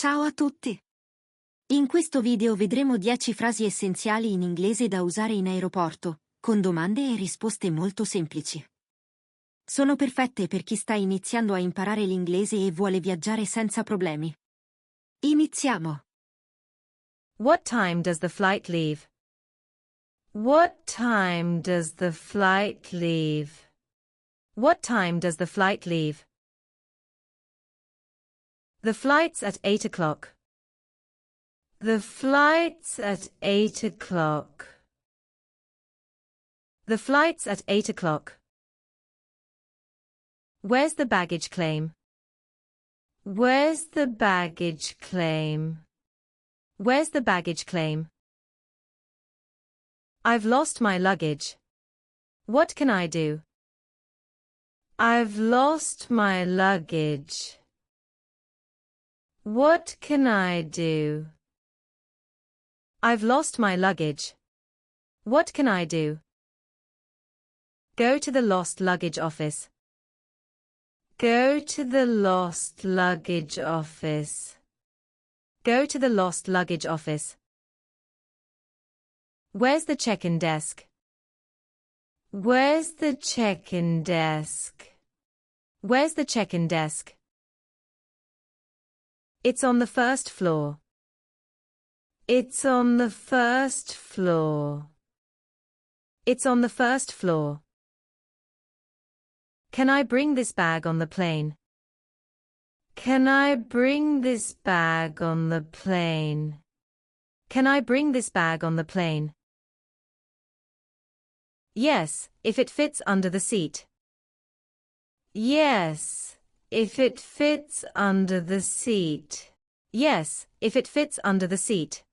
Ciao a tutti! In questo video vedremo 10 frasi essenziali in inglese da usare in aeroporto, con domande e risposte molto semplici. Sono perfette per chi sta iniziando a imparare l'inglese e vuole viaggiare senza problemi. Iniziamo! What time does the flight leave? What time does the flight leave? What time does the flight leave? The flight's at 8 o'clock. The flight's at 8 o'clock. The flight's at 8 o'clock. Where's the baggage claim? Where's the baggage claim? Where's the baggage claim? I've lost my luggage. What can I do? I've lost my luggage. What can I do? I've lost my luggage. What can I do? Go to the lost luggage office. Go to the lost luggage office. Go to the lost luggage office. Where's the check-in desk? Where's the check-in desk? Where's the check-in desk? It's on the first floor. It's on the first floor. It's on the first floor. Can I bring this bag on the plane? Can I bring this bag on the plane? Can I bring this bag on the plane? Yes, if it fits under the seat. Yes, if it fits under the seat. Yes, if it fits under the seat.